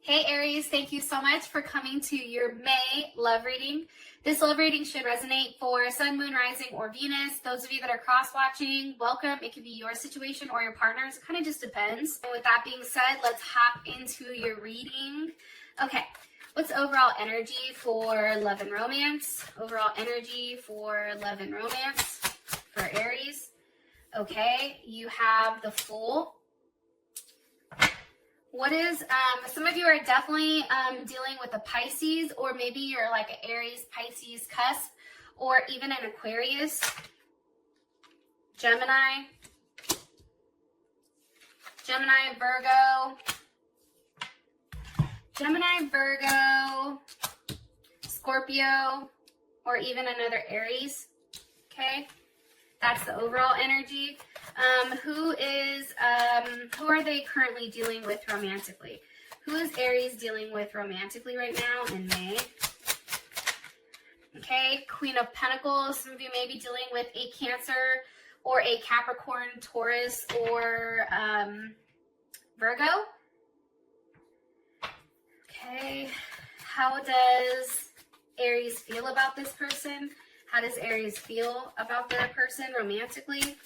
Hey Aries, thank you so much for coming to your May love reading. This love reading should resonate for Sun, Moon, Rising, or Venus. Those of you that are cross-watching, welcome. It could be your situation or your partner's. It kind of just depends. And with that being said, let's hop into your reading. Okay, what's overall energy for love and romance? Overall energy for love and romance for Aries. Okay, you have the Fool. What is, some of you are definitely dealing with a Pisces, or maybe you're like an Aries, Pisces cusp, or even an Aquarius, Gemini, Virgo, Scorpio, or even another Aries, okay? That's the overall energy. Who are they currently dealing with romantically? Who is Aries dealing with romantically right now in May? Okay, Queen of Pentacles. Some of you may be dealing with a Cancer or a Capricorn, Taurus, or Virgo. Okay, how does Aries feel about this person? How does Aries feel about their person romantically?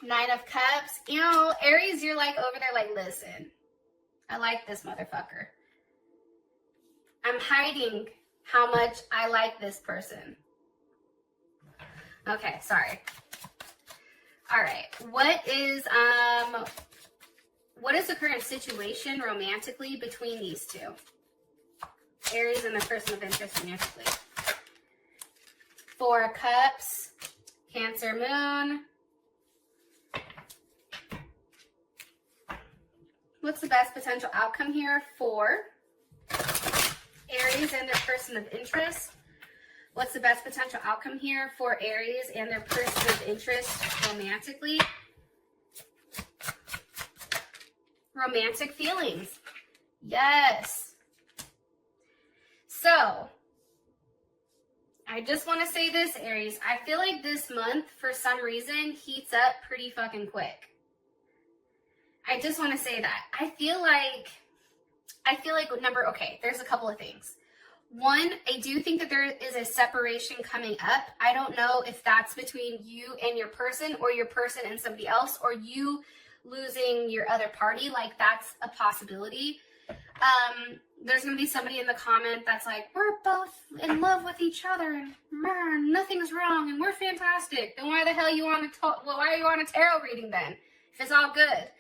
Nine of Cups. You know, Aries, you're like over there like, listen, I like this motherfucker. I'm hiding how much I like this person. Okay, sorry. All right. What is the current situation romantically between these two? Aries and the person of interest romantically. Four of Cups, Cancer Moon. What's the best potential outcome here for Aries and their person of interest? What's the best potential outcome here for Aries and their person of interest romantically? Romantic feelings. Yes. So, I just want to say this, Aries. I feel like this month, for some reason, heats up pretty fucking quick. I just want to say that. I feel like there's a couple of things. One, I do think that there is a separation coming up. I don't know if that's between you and your person, or your person and somebody else, or you losing your other party. Like, that's a possibility. There's going to be somebody in the comment that's like, we're both in love with each other and nothing's wrong and we're fantastic. Then why the hell why are you on a tarot reading then? If it's all good.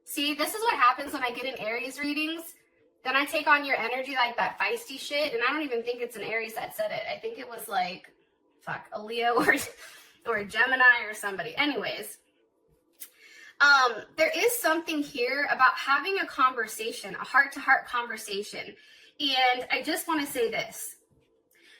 See, this is what happens when I get in Aries readings. Then I take on your energy like that feisty shit, and I don't even think it's an Aries that said it. I think it was like, a Leo or a Gemini or somebody. Anyways, there is something here about having a conversation, a heart-to-heart conversation. And I just want to say this.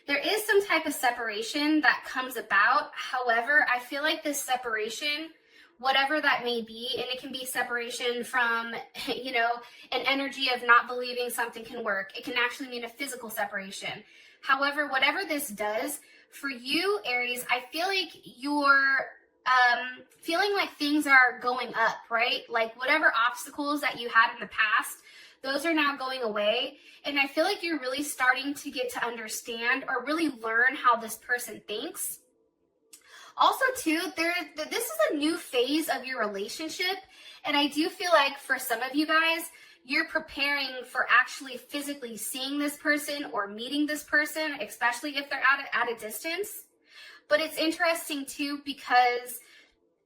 There is some type of separation that comes about. However, I feel like this separation, whatever that may be, and it can be separation from, an energy of not believing something can work. It can actually mean a physical separation. However, whatever this does, for you, Aries, I feel like you're feeling like things are going up, right? Like whatever obstacles that you had in the past, those are now going away. And I feel like you're really starting to get to understand or really learn how this person thinks. Also, too, this is a new phase of your relationship, and I do feel like for some of you guys, you're preparing for actually physically seeing this person or meeting this person, especially if they're at a distance. But it's interesting, too, because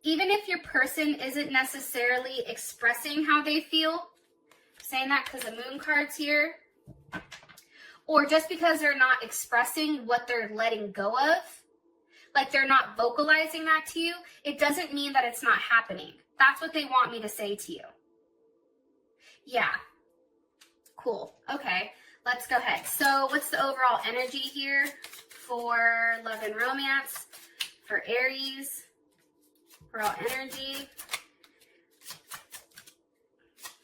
even if your person isn't necessarily expressing how they feel, I'm saying that because the moon card's here, or just because they're not expressing what they're letting go of, like they're not vocalizing that to you, it doesn't mean that it's not happening. That's what they want me to say to you. Yeah. Cool. Okay. Let's go ahead. So what's the overall energy here for love and romance for Aries? Overall energy.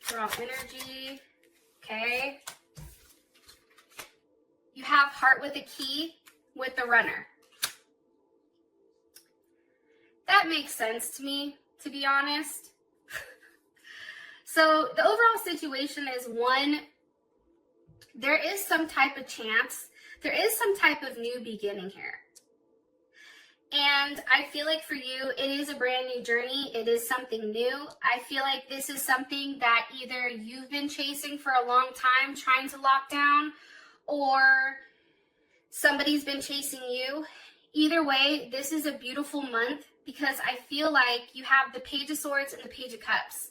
Overall energy. Okay. You have heart with a key with the runner. That makes sense to me, to be honest. So the overall situation is, one, there is some type of chance, there is some type of new beginning here. And I feel like for you, it is a brand new journey. It is something new. I feel like this is something that either you've been chasing for a long time, trying to lock down, or somebody's been chasing you. Either way, this is a beautiful month because I feel like you have the Page of Swords and the Page of Cups.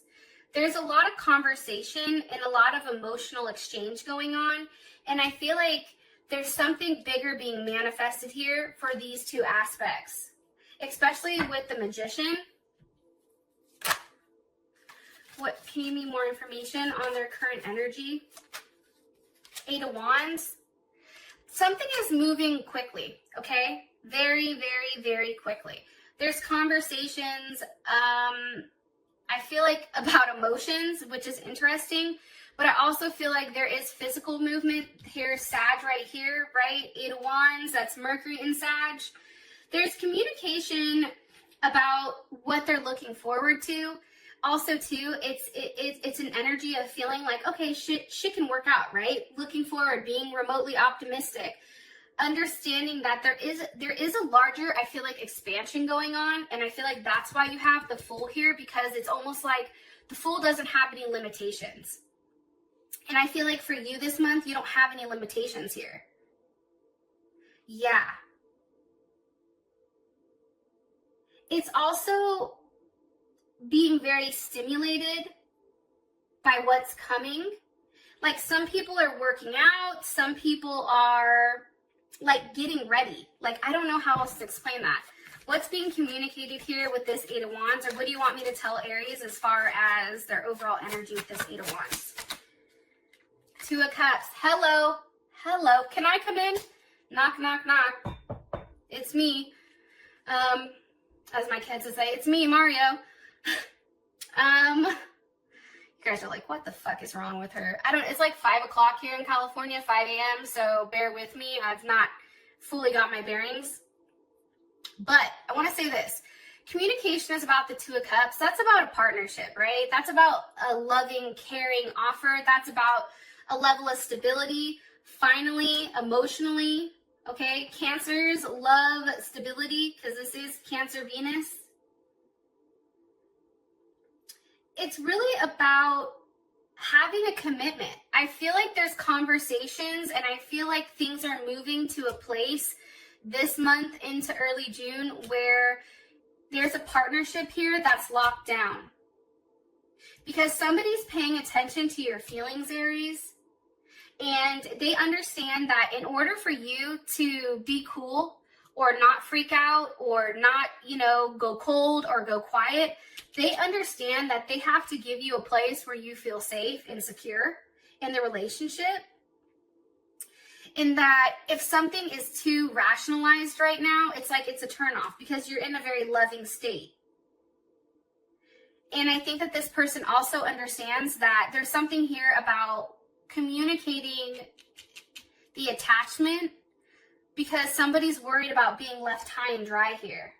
There's a lot of conversation and a lot of emotional exchange going on. And I feel like there's something bigger being manifested here for these two aspects, especially with the Magician. What, can you give me more information on their current energy? Eight of Wands. Something is moving quickly, okay? Very, very, very quickly. There's conversations, I feel like about emotions, which is interesting. But I also feel like there is physical movement. Here's Sag right here, right? Eight of Wands, that's Mercury in Sag. There's communication about what they're looking forward to. Also, too, it's an energy of feeling like, okay, shit can work out, right? Looking forward, being remotely optimistic. Understanding that there is a larger, I feel like, expansion going on. And I feel like that's why you have the Fool here, because it's almost like the Fool doesn't have any limitations. And I feel like for you this month, you don't have any limitations here. Yeah. It's also being very stimulated by what's coming. Like, some people are working out. Some people are, like, getting ready. Like, I don't know how else to explain that. What's being communicated here with this Eight of Wands? Or what do you want me to tell Aries as far as their overall energy with this Eight of Wands? Two of Cups. Hello. Hello. Can I come in? Knock, knock, knock. It's me. As my kids would say, it's me, Mario. You guys are like, what the fuck is wrong with her? It's like 5 o'clock here in California, 5 a.m. So bear with me. I've not fully got my bearings. But I want to say this. Communication is about the Two of Cups. That's about a partnership, right? That's about a loving, caring offer. That's about a level of stability, finally, emotionally, okay? Cancers love stability because this is Cancer Venus. It's really about having a commitment. I feel like there's conversations, and I feel like things are moving to a place this month into early June where there's a partnership here that's locked down. Because somebody's paying attention to your feelings, Aries. And they understand that in order for you to be cool or not freak out or not, go cold or go quiet, they understand that they have to give you a place where you feel safe and secure in the relationship. In that if something is too rationalized right now, it's like it's a turnoff because you're in a very loving state. And I think that this person also understands that there's something here about communicating the attachment because somebody's worried about being left high and dry here.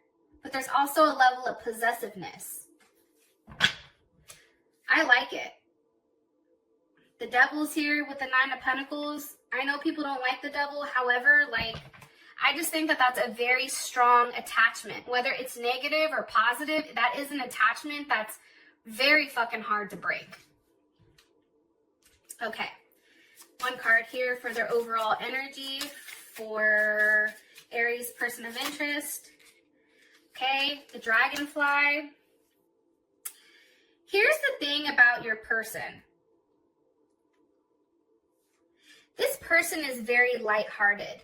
But there's also a level of possessiveness. I like it. The Devil's here with the Nine of Pentacles. I know people don't like the Devil. However, I just think that that's a very strong attachment. Whether it's negative or positive, that is an attachment that's very fucking hard to break. Okay. One card here for their overall energy for Aries person of interest. Okay, the Dragonfly. Here's the thing about your person. This person is very lighthearted.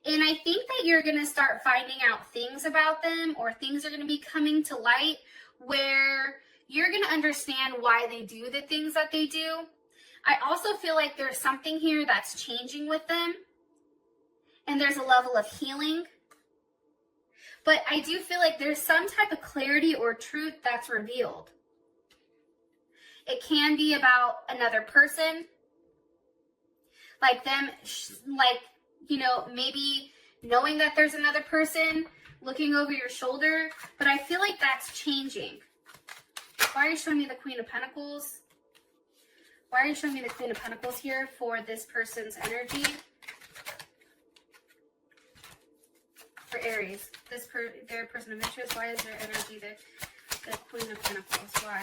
And I think that you're going to start finding out things about them, or things are going to be coming to light where you're going to understand why they do the things that they do. I also feel like there's something here that's changing with them. And there's a level of healing. But I do feel like there's some type of clarity or truth that's revealed. It can be about another person. Like them, maybe knowing that there's another person looking over your shoulder. But I feel like that's changing. Why are you showing me the Queen of Pentacles? Why are you showing me the Queen of Pentacles here for this person's energy? For Aries, their person of interest, why is their energy the Queen of Pentacles? Why?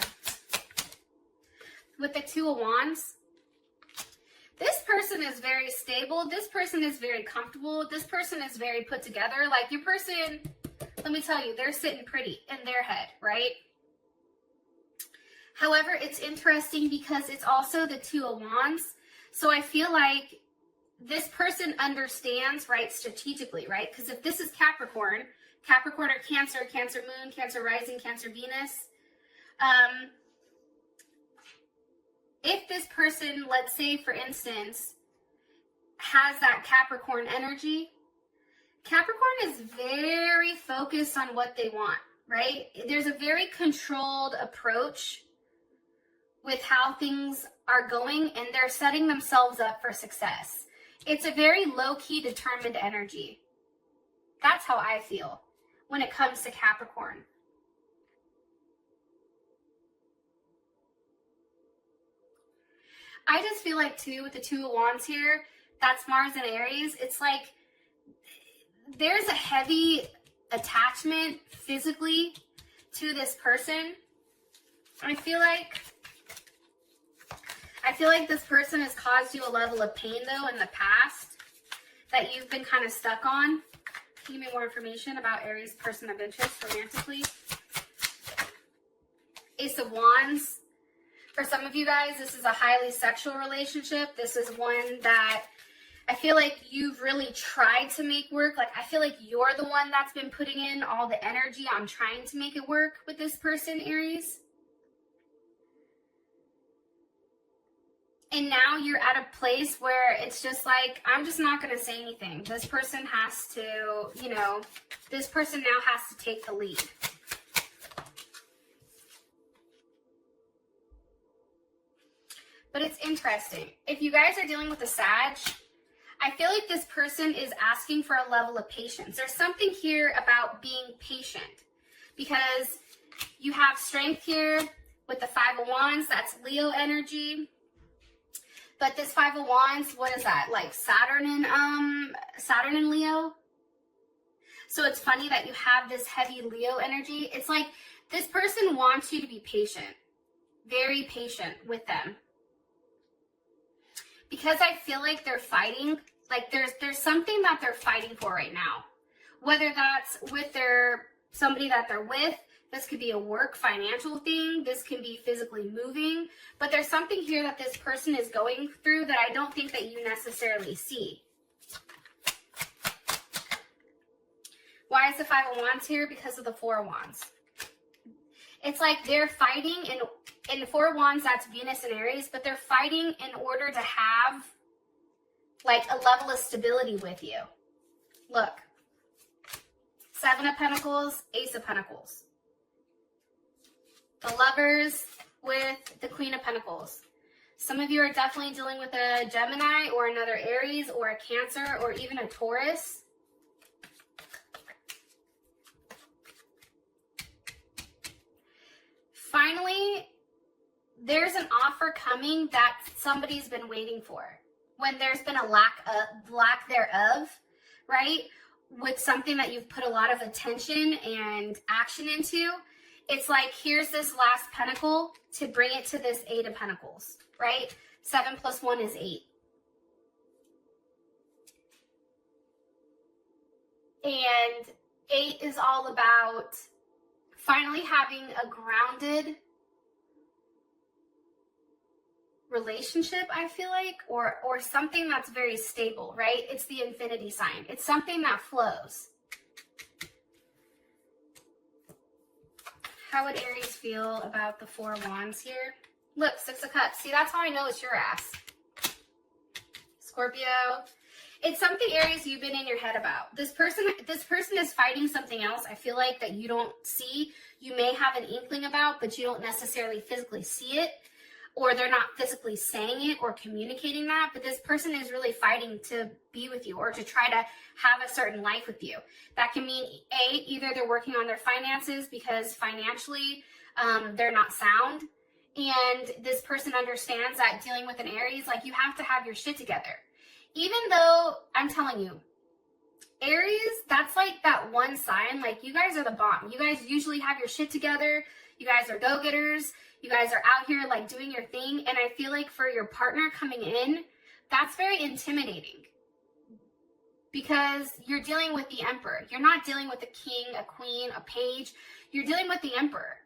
With the Two of Wands, this person is very stable. This person is very comfortable. This person is very put together. Like your person, let me tell you, they're sitting pretty in their head, right? However, it's interesting because it's also the Two of Wands. So I feel like this person understands, right, strategically, right? Because if this is Capricorn or Cancer, Cancer Moon, Cancer Rising, Cancer Venus, if this person, let's say, for instance, has that Capricorn energy, Capricorn is very focused on what they want, right? There's a very controlled approach with how things are going, and they're setting themselves up for success. It's a very low-key, determined energy. That's how I feel when it comes to Capricorn. I just feel like, too, with the Two of Wands here, that's Mars and Aries. It's like there's a heavy attachment physically to this person. I feel like this person has caused you a level of pain, though, in the past that you've been kind of stuck on. Can you give me more information about Aries' person of interest romantically? Ace of Wands. For some of you guys, this is a highly sexual relationship. This is one that I feel like you've really tried to make work. Like, I feel like you're the one that's been putting in all the energy on trying to make it work with this person, Aries. And now you're at a place where it's just like, I'm just not going to say anything. This person has to, this person now has to take the lead. But it's interesting. If you guys are dealing with a Sag, I feel like this person is asking for a level of patience. There's something here about being patient because you have strength here with the Five of Wands. That's Leo energy. But this Five of Wands, what is that? Like Saturn and Leo? So it's funny that you have this heavy Leo energy. It's like this person wants you to be patient. Very patient with them. Because I feel like they're fighting. Like there's something that they're fighting for right now. Whether that's with somebody that they're with. This could be a work financial thing. This can be physically moving. But there's something here that this person is going through that I don't think that you necessarily see. Why is the Five of Wands here? Because of the Four of Wands. It's like they're fighting in the Four of Wands, that's Venus and Aries, but they're fighting in order to have like a level of stability with you. Look. Seven of Pentacles, Ace of Pentacles. The Lovers with the Queen of Pentacles. Some of you are definitely dealing with a Gemini or another Aries or a Cancer or even a Taurus. Finally, there's an offer coming that somebody's been waiting for. When there's been a lack thereof, right? With something that you've put a lot of attention and action into. It's like, here's this last pentacle to bring it to this Eight of Pentacles, right? 7 plus 1 is 8. And 8 is all about finally having a grounded relationship, I feel like, or something that's very stable, right? It's the infinity sign. It's something that flows. How would Aries feel about the Four of Wands here? Look, Six of Cups. See, that's how I know it's your ass. Scorpio. It's something, Aries, you've been in your head about. This person is fighting something else, I feel like, that you don't see. You may have an inkling about, but you don't necessarily physically see it. Or they're not physically saying it or communicating that. But this person is really fighting to be with you or to try to have a certain life with you. That can mean, either they're working on their finances because financially they're not sound. and this person understands that dealing with an Aries, like, you have to have your shit together. Even though, I'm telling you, Aries, that's like that one sign, like, you guys are the bomb. You guys usually have your shit together. You guys are go-getters. You guys are out here, like, doing your thing. And I feel like for your partner coming in, that's very intimidating. Because you're dealing with the Emperor. You're not dealing with a king, a queen, a page. You're dealing with the Emperor.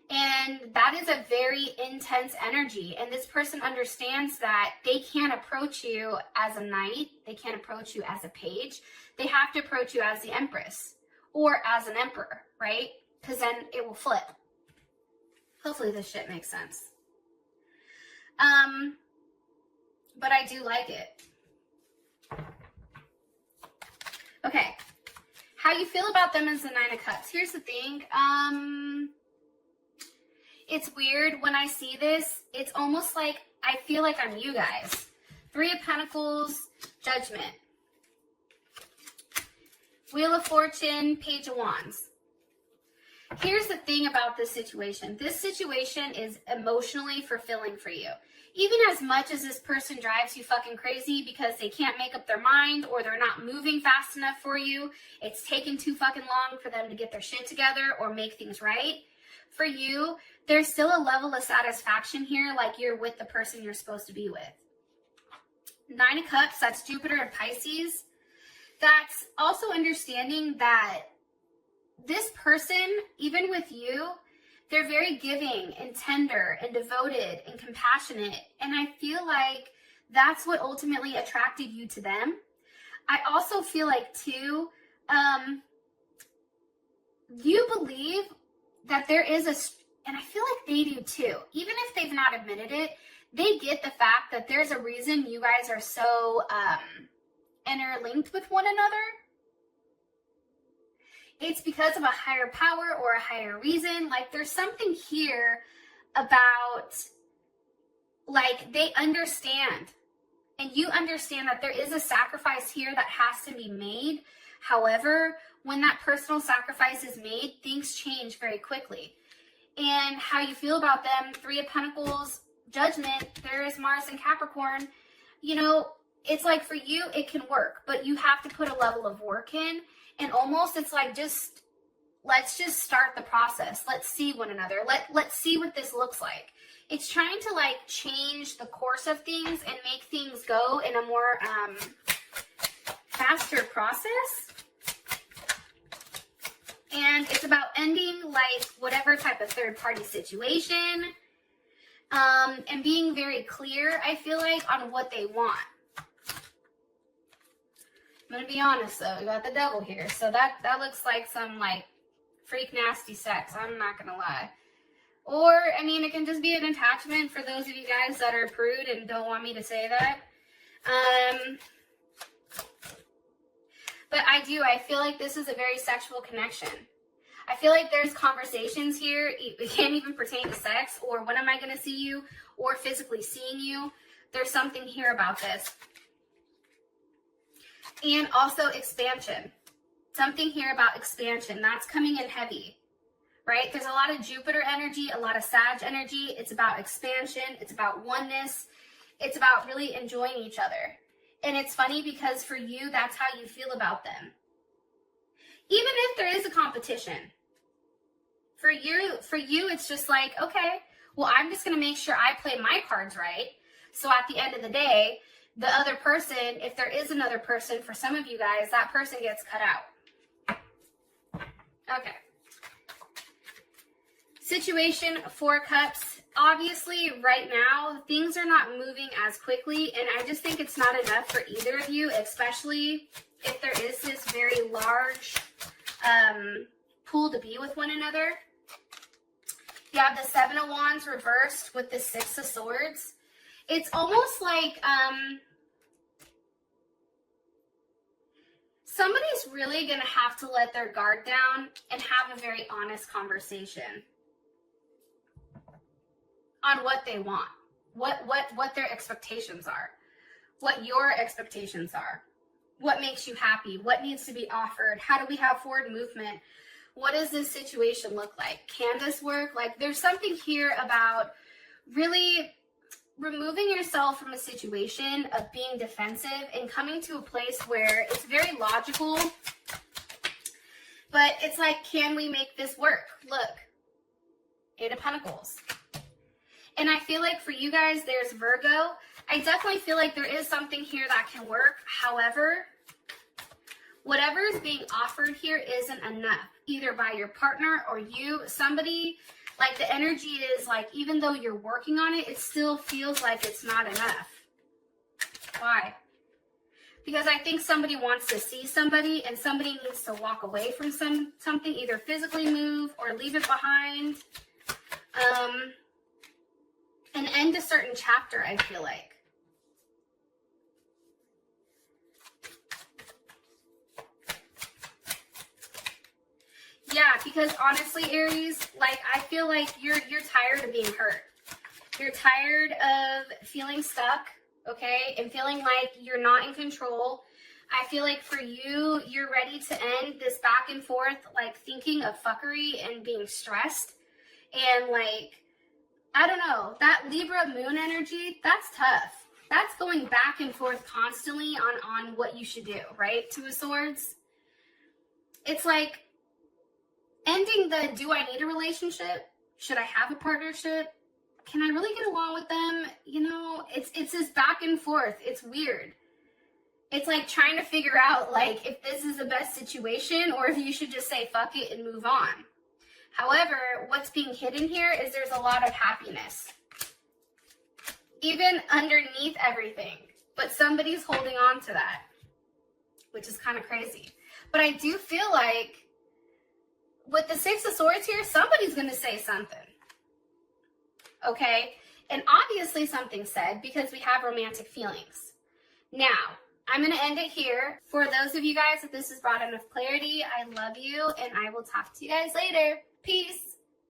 And that is a very intense energy. And this person understands that they can't approach you as a knight. They can't approach you as a page. They have to approach you as the Empress or as an Emperor, right? Because then it will flip. Hopefully this shit makes sense. But I do like it. Okay. How you feel about them is the Nine of Cups. Here's the thing. It's weird when I see this. It's almost like I feel like I'm you guys. Three of Pentacles, Judgment. Wheel of Fortune, Page of Wands. Here's the thing about this situation. This situation is emotionally fulfilling for you. Even as much as this person drives you fucking crazy because they can't make up their mind or they're not moving fast enough for you, it's taken too fucking long for them to get their shit together or make things right. For you, there's still a level of satisfaction here, like you're with the person you're supposed to be with. Nine of Cups, that's Jupiter and Pisces. That's also understanding that this person, even with you, they're very giving and tender and devoted and compassionate. And I feel like that's what ultimately attracted you to them. I also feel like, too, you believe that there is and I feel like they do too, even if they've not admitted it, they get the fact that there's a reason you guys are so interlinked with one another. It's because of a higher power or a higher reason. Like, there's something here about, like, they understand. And you understand that there is a sacrifice here that has to be made. However, when that personal sacrifice is made, things change very quickly. And how you feel about them, Three of Pentacles, Judgment, there is Mars and Capricorn. You know, it's like for you, it can work, but you have to put a level of work in. And almost it's like, let's just start the process. Let's see one another. Let's see what this looks like. It's trying to, like, change the course of things and make things go in a more faster process. And it's about ending, like, whatever type of third-party situation. And being very clear, I feel like, on what they want. I'm going to be honest, though. We got the devil here. So that looks like some, like, freak nasty sex. I'm not going to lie. Or, I mean, it can just be an attachment for those of you guys that are prude and don't want me to say that. But I feel like this is a very sexual connection. I feel like there's conversations here. It can't even pertain to sex or when am I going to see you or physically seeing you. There's something here about this. And also expansion. Something here about expansion. That's coming in heavy, right? There's a lot of Jupiter energy, a lot of Sag energy. It's about expansion. It's about oneness. It's about really enjoying each other. And it's funny because for you, that's how you feel about them. Even if there is a competition. For you, it's just like, okay, well, I'm just going to make sure I play my cards right. So at the end of the day, the other person, if there is another person, for some of you guys, that person gets cut out. Okay. Situation, Four Cups. Obviously, right now, things are not moving as quickly, and I just think it's not enough for either of you, especially if there is this very large pool to be with one another. You have the Seven of Wands reversed with the Six of Swords. It's almost like somebody's really going to have to let their guard down and have a very honest conversation on what they want, what their expectations are, what your expectations are, what makes you happy, what needs to be offered, how do we have forward movement, what does this situation look like, can this work? Like, there's something here about really removing yourself from a situation of being defensive and coming to a place where it's very logical, but it's like, can we make this work? Look, Eight of Pentacles. And I feel like for you guys, there's Virgo. I definitely feel like there is something here that can work. However, whatever is being offered here isn't enough, either by your partner or you. Somebody, like the energy is like, even though you're working on it, it still feels like it's not enough. Why? Because I think somebody wants to see somebody, and somebody needs to walk away from something, either physically move or leave it behind. And end a certain chapter, I feel like. Yeah, because honestly, Aries, like, I feel like you're tired of being hurt. You're tired of feeling stuck, okay? And feeling like you're not in control. I feel like for you, you're ready to end this back and forth, like thinking of fuckery and being stressed. And like, I don't know, that Libra moon energy, that's tough. That's going back and forth constantly on what you should do, right? Two of Swords. It's like ending the, do I need a relationship? Should I have a partnership? Can I really get along with them? You know, it's this back and forth. It's weird. It's like trying to figure out like if this is the best situation or if you should just say fuck it and move on. However, what's being hidden here is there's a lot of happiness, even underneath everything, but somebody's holding on to that, which is kind of crazy. But I do feel like with the Six of Swords here, somebody's going to say something, okay? And obviously something said, because we have romantic feelings. Now, I'm going to end it here. For those of you guys that this has brought enough clarity, I love you, and I will talk to you guys later. Peace.